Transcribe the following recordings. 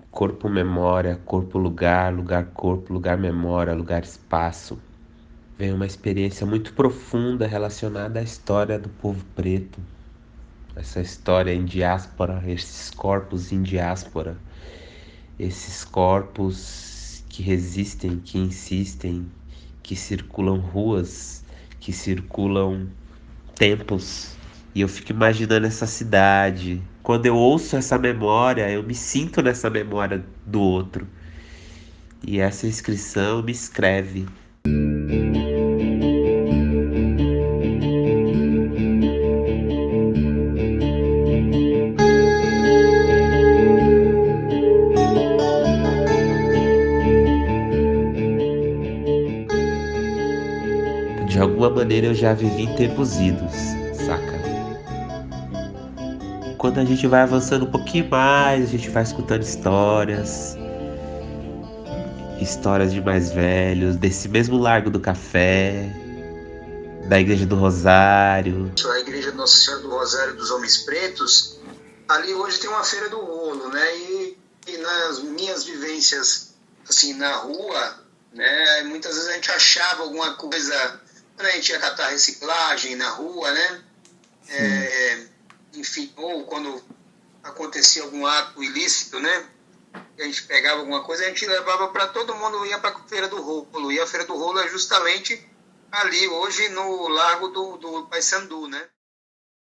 Corpo, memória, corpo, lugar, lugar, corpo, lugar, memória, lugar, espaço. Vem uma experiência muito profunda relacionada à história do povo preto. Essa história em diáspora, esses corpos em diáspora, esses corpos que resistem, que insistem, que circulam ruas, que circulam tempos. E eu fico imaginando essa cidade. Quando eu ouço essa memória, eu me sinto nessa memória do outro. E essa inscrição me escreve. De alguma maneira eu já vivi em tempos idos, saca? Quando a gente vai avançando um pouquinho mais, a gente vai escutando histórias, histórias de mais velhos, desse mesmo Largo do Café, da Igreja do Rosário. A Igreja Nossa Senhora do Rosário dos Homens Pretos, ali hoje tem uma feira do rolo, né? E nas minhas vivências, assim, na rua, né? Muitas vezes a gente achava alguma coisa, quando a gente ia catar reciclagem na rua, né? Enfim, ou quando acontecia algum ato ilícito, né? A gente pegava alguma coisa, a gente levava para todo mundo, ia para a Feira do Rolo. E a Feira do Rolo é justamente ali, hoje, no Largo do Paissandu, né?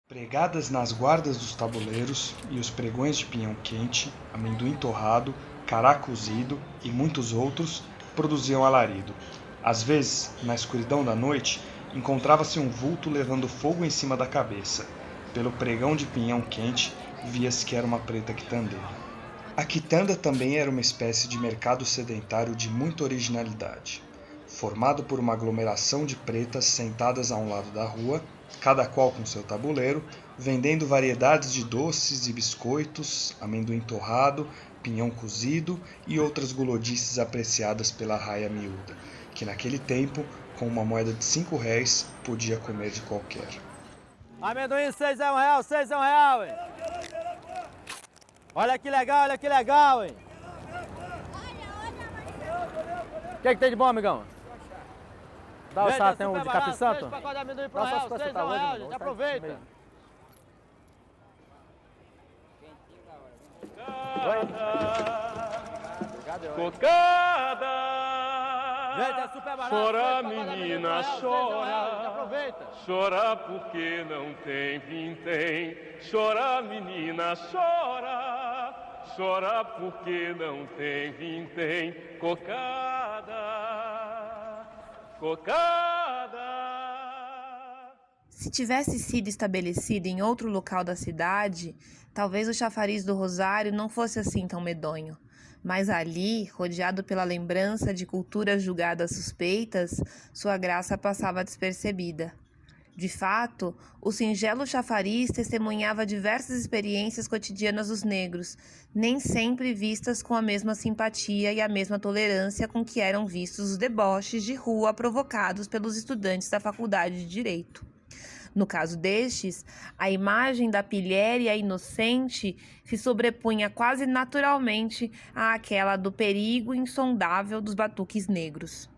Pregadas nas guardas dos tabuleiros e os pregões de pinhão quente, amendoim torrado, cará cozido e muitos outros produziam alarido. Às vezes, na escuridão da noite, encontrava-se um vulto levando fogo em cima da cabeça. Pelo pregão de pinhão quente, via-se que era uma preta quitandeira. A quitanda também era uma espécie de mercado sedentário de muita originalidade. Formado por uma aglomeração de pretas sentadas a um lado da rua, cada qual com seu tabuleiro, vendendo variedades de doces e biscoitos, amendoim torrado, pinhão cozido e outras gulodices apreciadas pela raia miúda, que naquele tempo, com uma moeda de 5 réis, podia comer de qualquer. Amendoim 6 é R$1, 6 é R$1, hein? Olha que legal, hein? O que tem de bom, amigão? Dá o saco, tem um de Capim Santo? 6 pacotes de amendoim por R$1, 6 é R$1, gente, aproveita. Cocada, Gente, é super barato. chora menina, chora, aproveita. Chora porque não tem vintém. Chora menina, chora, chora porque não tem vintém. Cocada, cocada. Se tivesse sido estabelecido em outro local da cidade, talvez o chafariz do Rosário não fosse assim tão medonho. Mas ali, rodeado pela lembrança de culturas julgadas suspeitas, sua graça passava despercebida. De fato, o singelo chafariz testemunhava diversas experiências cotidianas dos negros, nem sempre vistas com a mesma simpatia e a mesma tolerância com que eram vistos os deboches de rua provocados pelos estudantes da Faculdade de Direito. No caso destes, a imagem da pilhéria inocente se sobrepunha quase naturalmente àquela do perigo insondável dos batuques negros.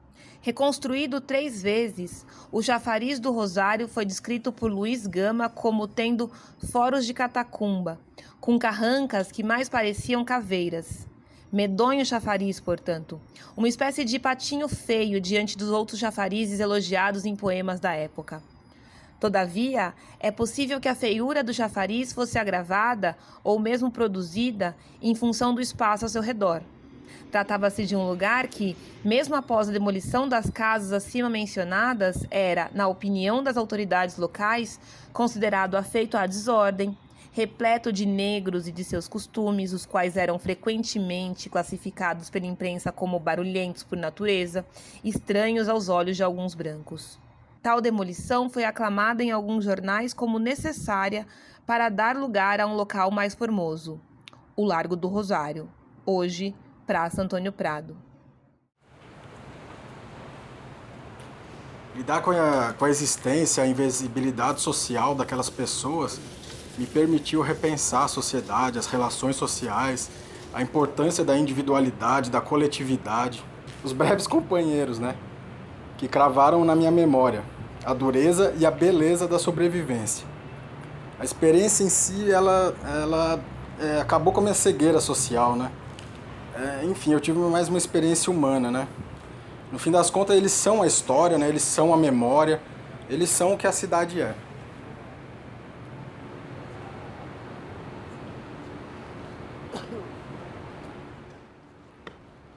Reconstruído 3 vezes, o chafariz do Rosário foi descrito por Luiz Gama como tendo foros de catacumba, com carrancas que mais pareciam caveiras. Medonho chafariz, portanto, uma espécie de patinho feio diante dos outros chafarizes elogiados em poemas da época. Todavia, é possível que a feiura do chafariz fosse agravada ou mesmo produzida em função do espaço ao seu redor. Tratava-se de um lugar que, mesmo após a demolição das casas acima mencionadas, era, na opinião das autoridades locais, considerado afeito à desordem, repleto de negros e de seus costumes, os quais eram frequentemente classificados pela imprensa como barulhentos por natureza, estranhos aos olhos de alguns brancos. Tal demolição foi aclamada em alguns jornais como necessária para dar lugar a um local mais formoso, o Largo do Rosário, hoje Praça Antônio Prado. Lidar com a existência, a invisibilidade social daquelas pessoas me permitiu repensar a sociedade, as relações sociais, a importância da individualidade, da coletividade. Os breves companheiros, né? Que cravaram na minha memória a dureza e a beleza da sobrevivência. A experiência em si, ela acabou com a minha cegueira social, né? Enfim, eu tive mais uma experiência humana, né? No fim das contas, eles são a história, né? Eles são a memória, eles são o que a cidade é.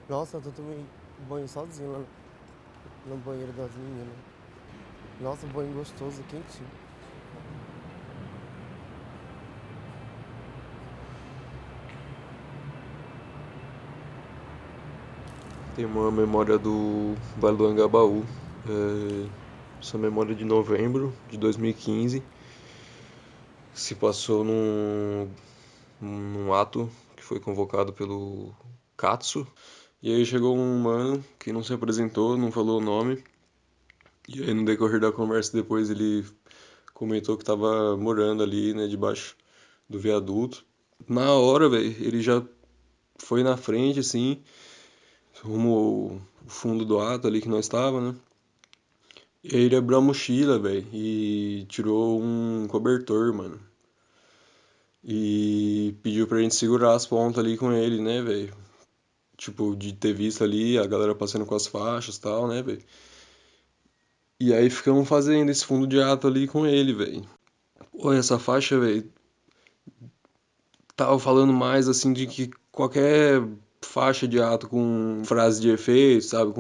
Nossa, eu tomei banho sozinho lá no banheiro das meninas. Nossa, banho gostoso, quentinho. Tem uma memória do Vale do Anhangabaú. Essa memória de novembro de 2015 se passou num ato que foi convocado pelo Katsu. E aí chegou um mano que não se apresentou, não falou o nome. E aí no decorrer da conversa depois ele comentou que tava morando ali, né, debaixo do viaduto. Na hora, velho, ele já foi na frente, assim, rumo ao fundo do ato ali que nós tava, né? E aí ele abriu a mochila, velho, e tirou um cobertor, mano. E pediu pra gente segurar as pontas ali com ele, né, velho? Tipo, de ter visto ali a galera passando com as faixas e tal, né, velho? E aí ficamos fazendo esse fundo de ato ali com ele, velho. Pô, essa faixa, velho, tava falando mais, assim, de que qualquer faixa de ato com frase de efeito, sabe,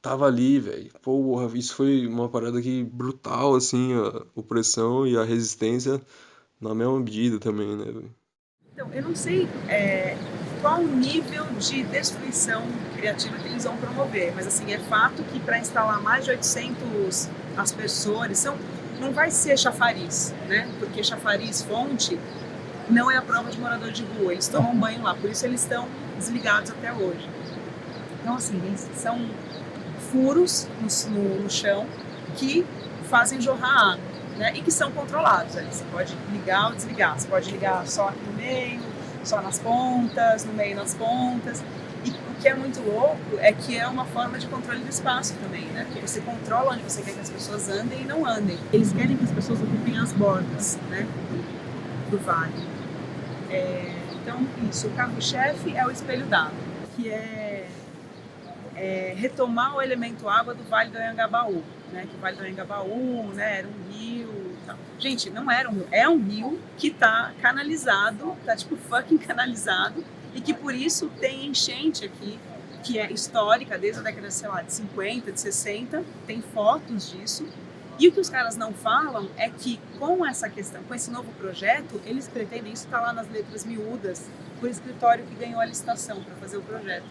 tava ali, velho. Porra, isso foi uma parada que brutal, assim, a opressão e a resistência na mesma medida também, né, velho? Então, eu não sei qual o nível de destruição criativa que eles vão promover, mas assim, é fato que para instalar mais de 800 aspersores, não vai ser chafariz, né? Porque chafariz, fonte, não é a prova de morador de rua, eles tomam banho lá, por isso eles estão desligados até hoje. Então, assim, são furos no chão que fazem jorrar água. Né, e que são controlados. Né? Você pode ligar ou desligar. Você pode ligar só aqui no meio, só nas pontas, no meio e nas pontas. E o que é muito louco é que é uma forma de controle do espaço também, né? Porque você controla onde você quer que as pessoas andem e não andem. Eles querem que as pessoas ocupem as bordas, né, do vale. Então, isso. O carro-chefe é o espelho d'água, que é retomar o elemento água do Vale do Anhangabaú. Né, que o Vale do Anhangabaú, né, era um rio e tal. Gente, não era um rio, é um rio que tá canalizado, tá tipo fucking canalizado, e que por isso tem enchente aqui, que é histórica, desde a década, sei lá, de 50, de 60, tem fotos disso. E o que os caras não falam é que com essa questão, com esse novo projeto, eles pretendem, isso tá lá nas letras miúdas, o escritório que ganhou a licitação para fazer o projeto.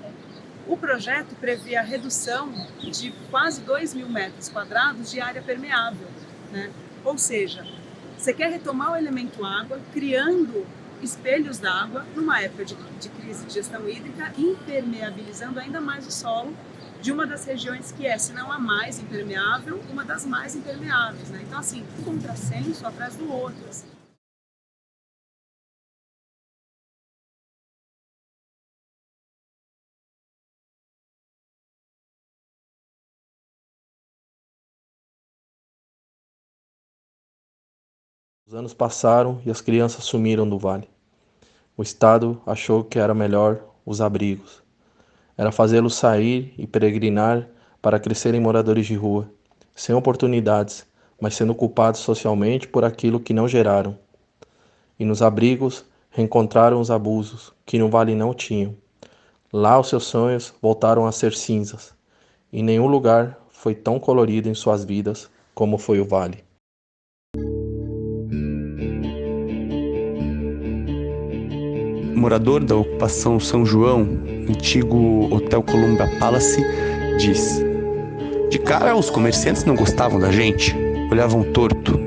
O projeto prevê a redução de quase 2.000 metros quadrados de área permeável, né? Ou seja, você quer retomar o elemento água, criando espelhos d'água numa época de crise de gestão hídrica, impermeabilizando ainda mais o solo de uma das regiões que é, se não a mais impermeável, uma das mais impermeáveis, né? Então, assim, um contrassenso atrás do outro, assim. Os anos passaram e as crianças sumiram do vale. O Estado achou que era melhor os abrigos. Era fazê-los sair e peregrinar para crescerem moradores de rua, sem oportunidades, mas sendo culpados socialmente por aquilo que não geraram. E nos abrigos reencontraram os abusos que no vale não tinham. Lá os seus sonhos voltaram a ser cinzas. E nenhum lugar foi tão colorido em suas vidas como foi o vale. Morador da ocupação São João, antigo Hotel Columbia Palace, diz: de cara, os comerciantes não gostavam da gente, olhavam torto.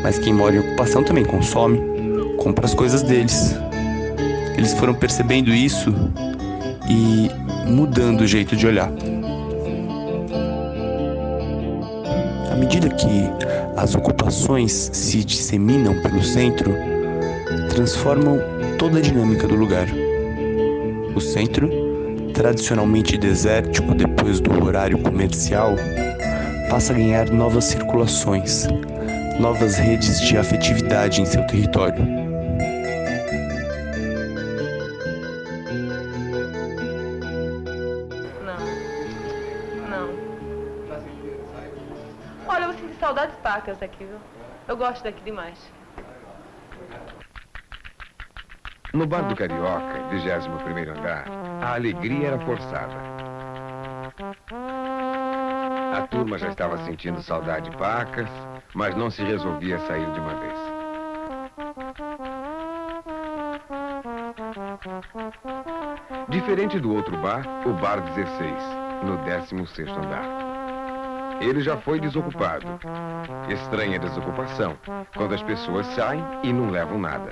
Mas quem mora em ocupação também consome, compra as coisas deles. Eles foram percebendo isso e mudando o jeito de olhar. À medida que as ocupações se disseminam pelo centro, transformam toda a dinâmica do lugar. O centro, tradicionalmente desértico depois do horário comercial, passa a ganhar novas circulações, novas redes de afetividade em seu território. Não. Olha, eu sinto saudades pacas daqui, viu? Eu gosto daqui demais. No bar do Carioca, 21º andar, a alegria era forçada. A turma já estava sentindo saudade de pacas, mas não se resolvia sair de uma vez. Diferente do outro bar, o bar 16, no 16º andar. Ele já foi desocupado. Estranha desocupação, quando as pessoas saem e não levam nada.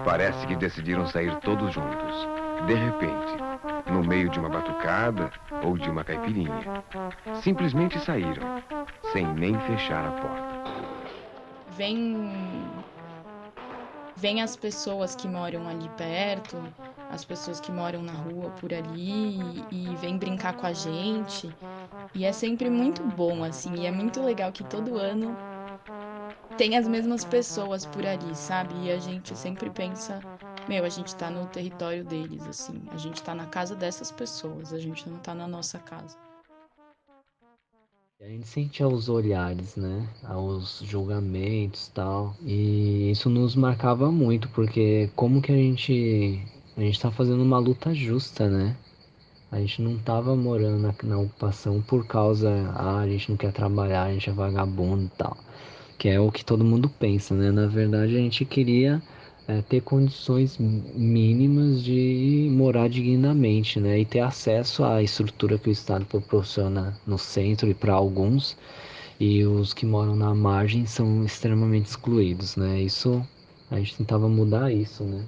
Parece que decidiram sair todos juntos, de repente, no meio de uma batucada ou de uma caipirinha. Simplesmente saíram, sem nem fechar a porta. Vem as pessoas que moram ali perto, as pessoas que moram na rua por ali e vêm brincar com a gente. E é sempre muito bom, assim, e é muito legal que todo ano tem as mesmas pessoas por ali, sabe? E a gente sempre pensa, a gente tá no território deles, assim, a gente tá na casa dessas pessoas, a gente não tá na nossa casa. A gente sente aos olhares, né? Aos julgamentos e tal. E isso nos marcava muito, porque como que a gente tá fazendo uma luta justa, né? A gente não tava morando na ocupação por causa, a gente não quer trabalhar, a gente é vagabundo e tal. Que é o que todo mundo pensa, né? Na verdade, a gente queria ter condições mínimas de morar dignamente, né? E ter acesso à estrutura que o Estado proporciona no centro e para alguns. E os que moram na margem são extremamente excluídos, né? Isso, a gente tentava mudar isso, né?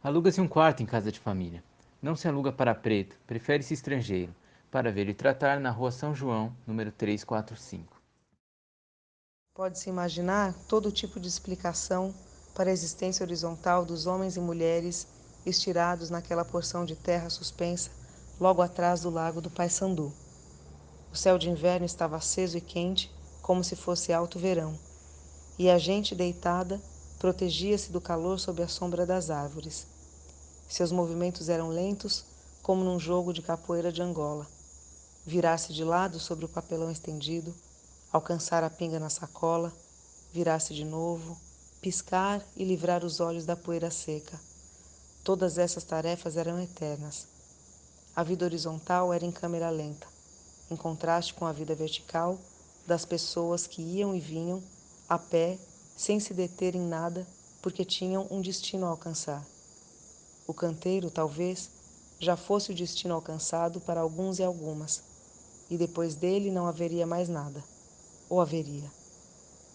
Aluga-se um quarto em casa de família. Não se aluga para preto, prefere-se estrangeiro, para ver e tratar na Rua São João, número 345. Pode-se imaginar todo tipo de explicação para a existência horizontal dos homens e mulheres estirados naquela porção de terra suspensa logo atrás do lago do Paissandu. O céu de inverno estava aceso e quente, como se fosse alto verão, e a gente deitada protegia-se do calor sob a sombra das árvores. Seus movimentos eram lentos, como num jogo de capoeira de Angola. Virar-se de lado sobre o papelão estendido, alcançar a pinga na sacola, virar-se de novo, piscar e livrar os olhos da poeira seca. Todas essas tarefas eram eternas. A vida horizontal era em câmera lenta, em contraste com a vida vertical das pessoas que iam e vinham, a pé, sem se deter em nada, porque tinham um destino a alcançar. O canteiro, talvez, já fosse o destino alcançado para alguns e algumas, e depois dele não haveria mais nada. Ou haveria?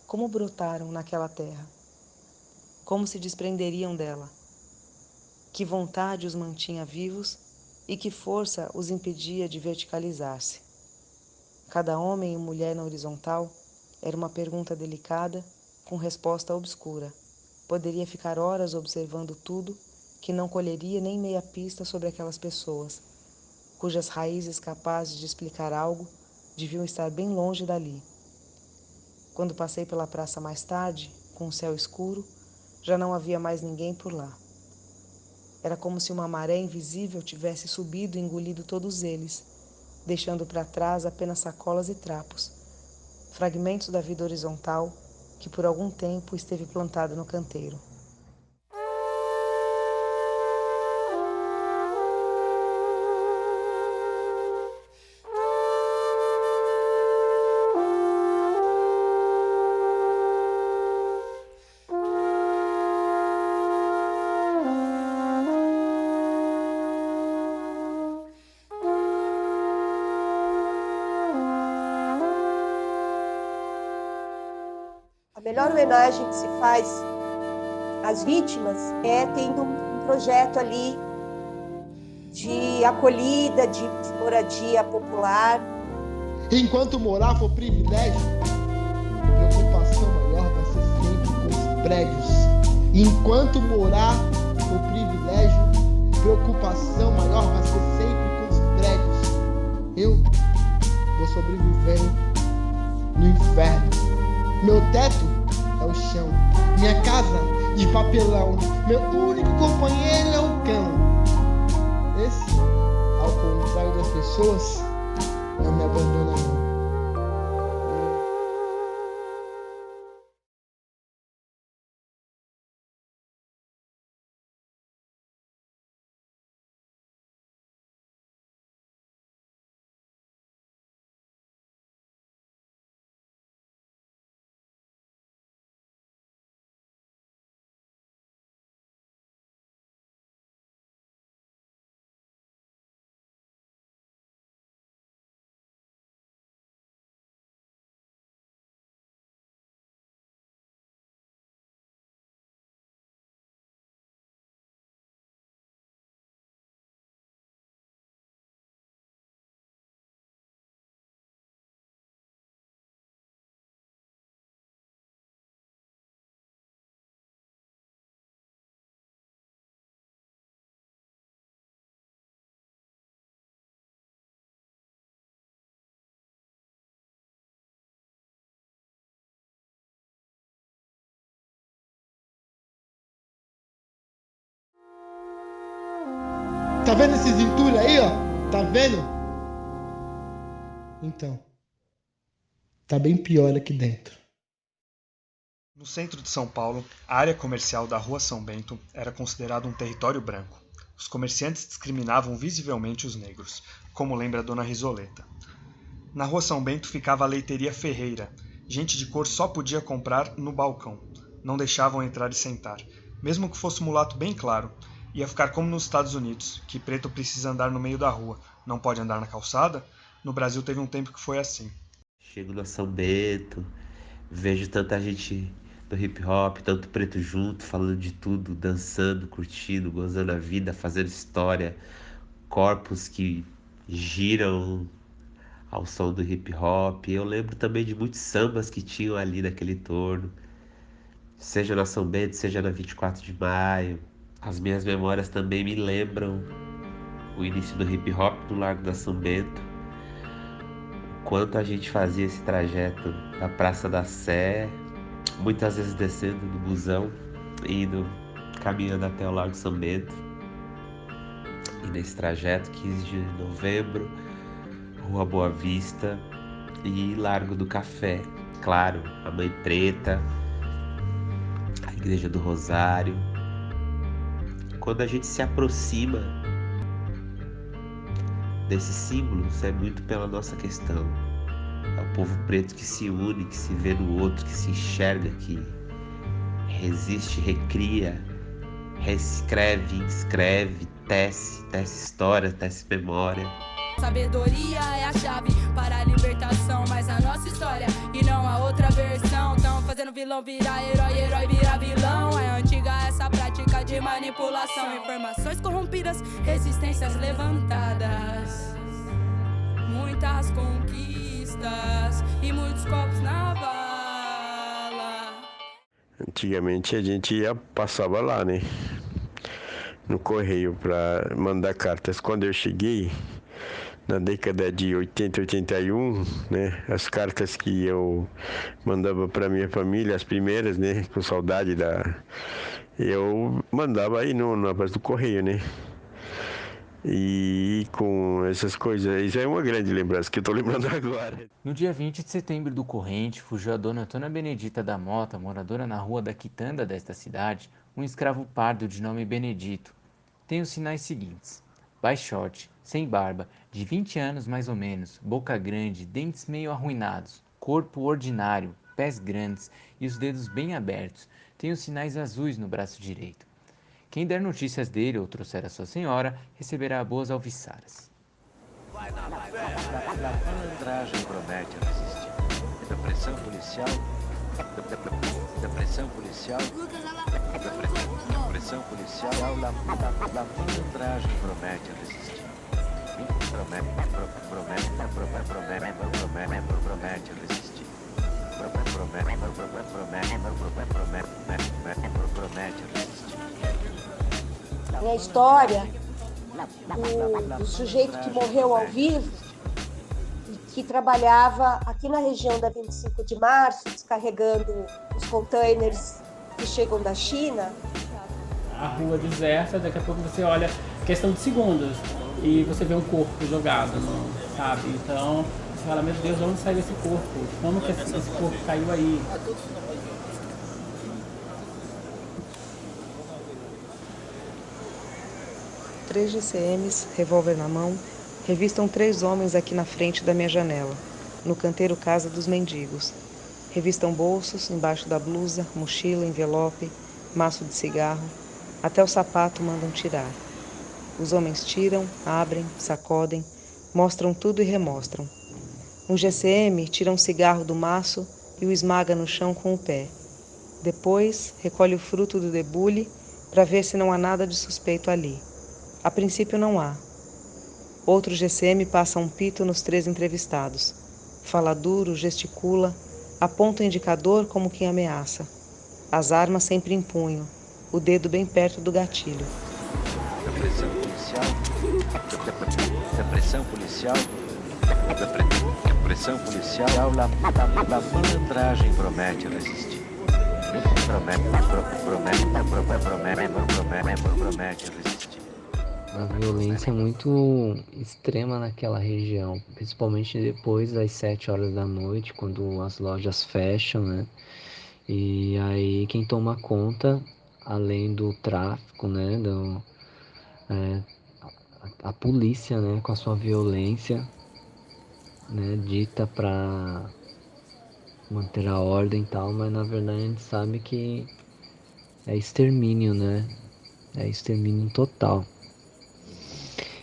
Como brotaram naquela terra? Como se desprenderiam dela? Que vontade os mantinha vivos e que força os impedia de verticalizar-se? Cada homem e mulher na horizontal era uma pergunta delicada com resposta obscura. Poderia ficar horas observando tudo que não colheria nem meia pista sobre aquelas pessoas, cujas raízes capazes de explicar algo deviam estar bem longe dali. Quando passei pela praça mais tarde, com o céu escuro, já não havia mais ninguém por lá. Era como se uma maré invisível tivesse subido e engolido todos eles, deixando para trás apenas sacolas e trapos, fragmentos da vida horizontal que por algum tempo esteve plantada no canteiro. A melhor homenagem que se faz às vítimas é tendo um projeto ali de acolhida, de moradia popular. Enquanto morar for privilégio, a preocupação maior vai ser sempre com os prédios. Enquanto morar for privilégio, preocupação maior vai ser sempre com os prédios. Eu vou sobrevivendo no inferno. Meu teto é o chão, minha casa de papelão, meu único companheiro é o cão. Esse, ao contrário das pessoas, não me abandona não. Tá vendo esses entulhos aí, ó? Tá vendo? Então, tá bem pior aqui dentro. No centro de São Paulo, a área comercial da Rua São Bento era considerada um território branco. Os comerciantes discriminavam visivelmente os negros, como lembra a dona Risoleta. Na Rua São Bento ficava a leiteria Ferreira. Gente de cor só podia comprar no balcão. Não deixavam entrar e sentar. Mesmo que fosse mulato bem claro, ia ficar como nos Estados Unidos, que preto precisa andar no meio da rua, não pode andar na calçada. No Brasil teve um tempo que foi assim. Chego na São Bento, vejo tanta gente do hip hop, tanto preto junto, falando de tudo, dançando, curtindo, gozando a vida, fazendo história, corpos que giram ao som do hip hop. Eu lembro também de muitos sambas que tinham ali naquele entorno, seja na São Bento, seja na 24 de maio. As minhas memórias também me lembram o início do hip hop no Largo da São Bento, o quanto a gente fazia esse trajeto da Praça da Sé, muitas vezes descendo do busão, indo, caminhando até o Largo São Bento. E nesse trajeto, 15 de novembro, Rua Boa Vista e Largo do Café, claro, a Mãe Preta, a Igreja do Rosário. Quando a gente se aproxima desses símbolos, é muito pela nossa questão. É o povo preto que se une, que se vê no outro, que se enxerga, que resiste, recria, reescreve, escreve, tece história, tece memória. Sabedoria é a chave para a libertação, mas a nossa história e não a outra versão. Tão fazendo vilão virar herói, herói virar vilão. É antiga essa prática de manipulação. Informações corrompidas, resistências levantadas, muitas conquistas e muitos copos na bala. Antigamente a gente passava lá, né? No correio para mandar cartas. Quando eu cheguei, na década de 80, 81, né, as cartas que eu mandava para minha família, as primeiras, né, com saudade eu mandava aí na base do correio, né, e com essas coisas, isso é uma grande lembrança que eu tô lembrando agora. No dia 20 de setembro do corrente, fugiu a dona Antônia Benedita da Mota, moradora na rua da Quitanda desta cidade, um escravo pardo de nome Benedito. Tem os sinais seguintes: baixote, sem barba, de 20 anos mais ou menos, boca grande, dentes meio arruinados, corpo ordinário, pés grandes e os dedos bem abertos. Tem os sinais azuis no braço direito. Quem der notícias dele ou trouxer a sua senhora, receberá boas alviçaras. A malandragem promete resistir. Da pressão policial, da pressão policial, da pressão policial, a malandragem promete resistir. Promete resistir. Promete resistir. É a história do sujeito que morreu ao vivo e que trabalhava aqui na região da 25 de março, descarregando os containers que chegam da China. A rua deserta, daqui a pouco você olha, questão de segundos, e você vê um corpo jogado, sabe? Então, você fala, meu Deus, de onde saiu esse corpo? Como que esse corpo caiu aí? Três GCMs, revólver na mão, revistam 3 homens aqui na frente da minha janela, no canteiro Casa dos Mendigos. Revistam bolsos, embaixo da blusa, mochila, envelope, maço de cigarro, até o sapato mandam tirar. Os homens tiram, abrem, sacodem, mostram tudo e remostram. Um GCM tira um cigarro do maço e o esmaga no chão com o pé. Depois, recolhe o fruto do debulhe para ver se não há nada de suspeito ali. A princípio não há. Outro GCM passa um pito nos 3 entrevistados. Fala duro, gesticula, aponta o indicador como quem ameaça. As armas sempre em punho, o dedo bem perto do gatilho. Da pressão policial, da pressão policial, da pressão policial, a malandragem promete resistir. Promete resistir. A violência é muito extrema naquela região, principalmente depois das 7 horas da noite, quando as lojas fecham, né? E aí quem toma conta, além do tráfico, né, a polícia, né, com a sua violência, né, dita para manter a ordem e tal, mas na verdade a gente sabe que é extermínio, né? É extermínio total.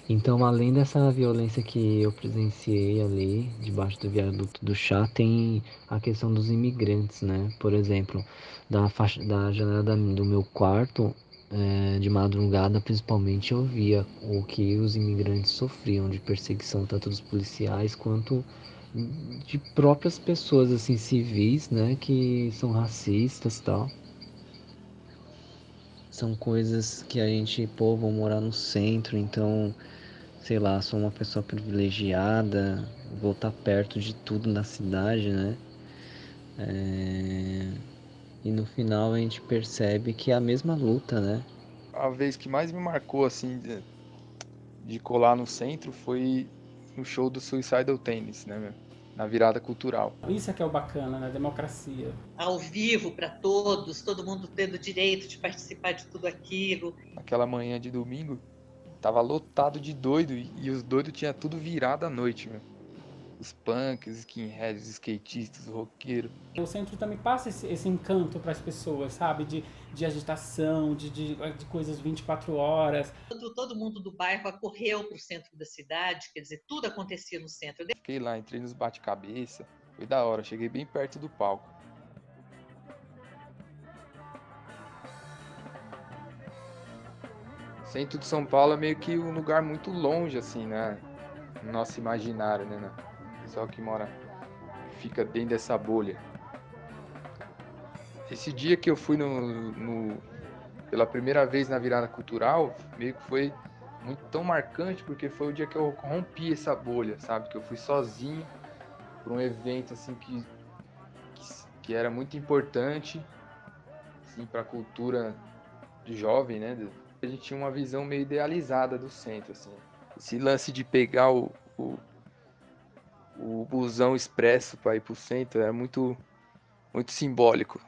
Então, além dessa violência que eu presenciei ali, debaixo do viaduto do chá, tem a questão dos imigrantes, né? Por exemplo, da janela do meu quarto, de madrugada, principalmente, eu via o que os imigrantes sofriam de perseguição, tanto dos policiais quanto de próprias pessoas, assim, civis, né? Que são racistas e tal. São coisas que a gente, pô, vou morar no centro, então... sei lá, sou uma pessoa privilegiada, vou estar perto de tudo na cidade, né? E no final a gente percebe que é a mesma luta, né? A vez que mais me marcou, assim, de colar no centro foi no show do Suicidal Tennis, né, meu? Na virada cultural. Isso é que é o bacana, né? Democracia. Ao vivo para todos, todo mundo tendo direito de participar de tudo aquilo. Naquela manhã de domingo, tava lotado de doido e os doidos tinham tudo virado à noite, meu. Os punks, os skinheads, os skatistas, os roqueiros. O centro também passa esse encanto para as pessoas, sabe? De agitação, de coisas 24 horas. Todo mundo do bairro acorreu para o centro da cidade, quer dizer, tudo acontecia no centro. Fiquei lá, entrei nos bate-cabeça, foi da hora, cheguei bem perto do palco. O centro de São Paulo é meio que um lugar muito longe, assim, né? No nosso imaginário, né? O pessoal que fica dentro dessa bolha. Esse dia que eu fui pela primeira vez na virada cultural, meio que foi muito tão marcante, porque foi o dia que eu rompi essa bolha, sabe? Que eu fui sozinho para um evento, assim, que era muito importante, assim, para a cultura de jovem, né? A gente tinha uma visão meio idealizada do centro, assim. Esse lance de pegar o busão expresso para ir pro centro é muito, muito simbólico.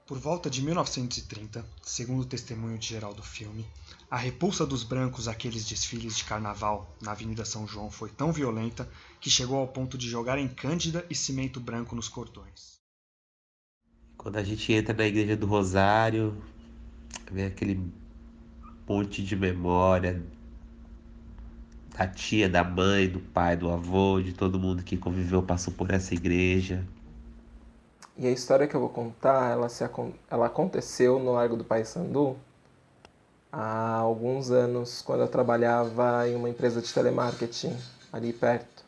Por volta de 1930, segundo o testemunho de geral do filme, a repulsa dos brancos àqueles desfiles de carnaval na Avenida São João foi tão violenta que chegou ao ponto de jogarem cândida e cimento branco nos cordões. Quando a gente entra na Igreja do Rosário, vem aquele monte de memória da tia, da mãe, do pai, do avô, de todo mundo que conviveu, passou por essa igreja. E a história que eu vou contar, ela aconteceu no Largo do Paissandu há alguns anos, quando eu trabalhava em uma empresa de telemarketing ali perto.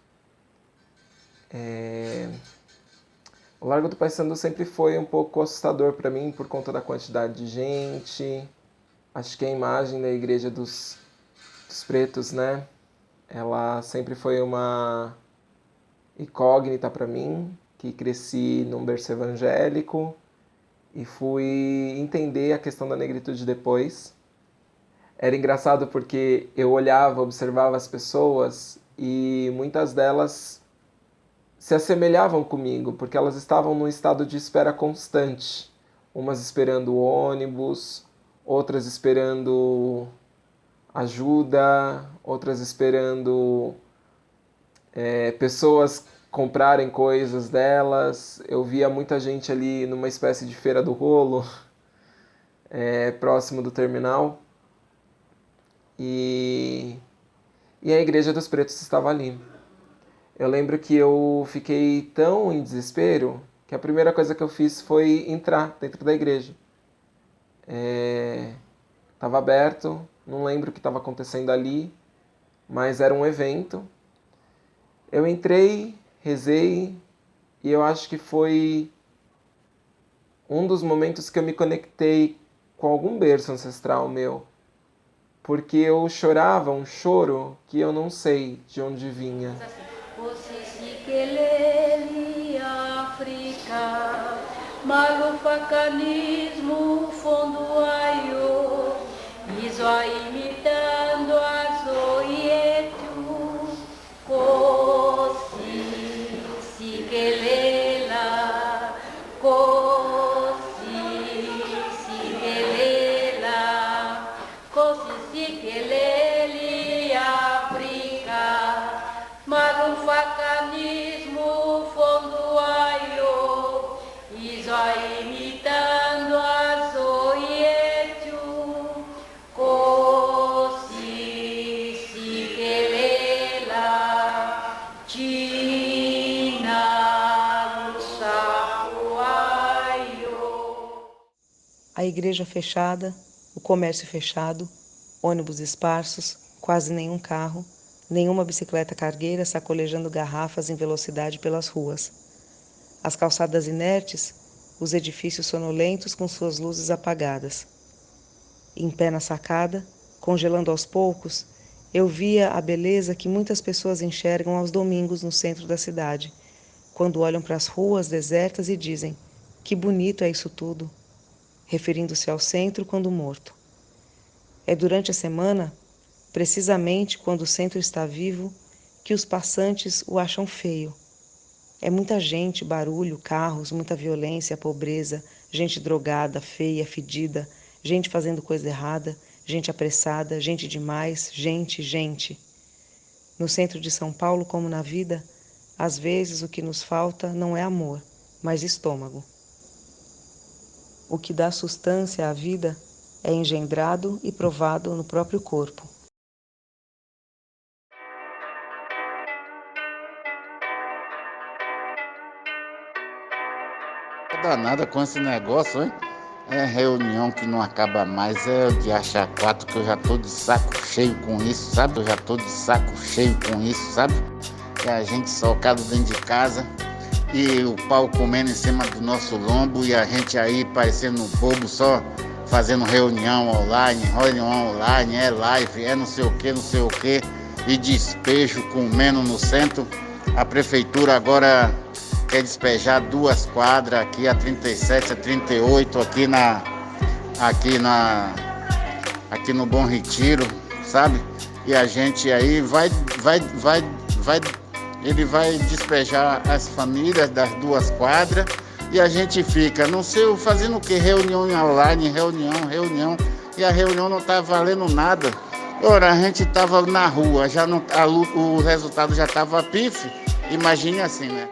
O Largo do Paissandu sempre foi um pouco assustador para mim por conta da quantidade de gente. Acho que a imagem da Igreja dos Pretos, né? Ela sempre foi uma incógnita para mim, que cresci num berço evangélico e fui entender a questão da negritude depois. Era engraçado porque eu olhava, observava as pessoas e muitas delas se assemelhavam comigo, porque elas estavam num estado de espera constante. Umas esperando o ônibus, outras esperando ajuda, outras esperando pessoas comprarem coisas delas. Eu via muita gente ali numa espécie de feira do rolo, próximo do terminal. E a Igreja dos Pretos estava ali. Eu lembro que eu fiquei tão em desespero que a primeira coisa que eu fiz foi entrar dentro da igreja. Estava aberto, não lembro o que estava acontecendo ali, mas era um evento. Eu entrei, rezei, e eu acho que foi um dos momentos que eu me conectei com algum berço ancestral meu, porque eu chorava um choro que eu não sei de onde vinha. África, malufacanismo, fundo aio, iso imitando a zoietu, cosi, siquelela, cosi, siquelela, cosi, siquelele, África, malufacanismo, fundo aio, iso imitando a zoietu, cosi, siquelela, China, sapuaio. A igreja fechada, o comércio fechado, ônibus esparsos, quase nenhum carro, nenhuma bicicleta cargueira sacolejando garrafas em velocidade pelas ruas. As calçadas inertes, os edifícios sonolentos com suas luzes apagadas. Em pé na sacada, congelando aos poucos, eu via a beleza que muitas pessoas enxergam aos domingos no centro da cidade, quando olham para as ruas desertas e dizem: "Que bonito é isso tudo", referindo-se ao centro quando morto. É durante a semana, precisamente quando o centro está vivo, que os passantes o acham feio. É muita gente, barulho, carros, muita violência, pobreza, gente drogada, feia, fedida, gente fazendo coisa errada, gente apressada, gente demais, gente. No centro de São Paulo, como na vida, às vezes o que nos falta não é amor, mas estômago. O que dá sustância à vida é engendrado e provado no próprio corpo. Danada com esse negócio, hein? É reunião que não acaba mais, é de achar quatro, que eu já tô de saco cheio com isso, sabe? E a gente socado dentro de casa e o pau comendo em cima do nosso lombo e a gente aí parecendo um bobo só fazendo reunião online, é live, é não sei o que, e despejo comendo no centro. A prefeitura agora quer despejar 2 quadras aqui, a 37, a 38, aqui no Bom Retiro, sabe? E a gente aí ele vai despejar as famílias das 2 quadras e a gente fica, não sei, fazendo o que? Reunião online, reunião, e a reunião não tá valendo nada. Ora, a gente tava na rua, já não, o resultado já tava pife, imagine assim, né?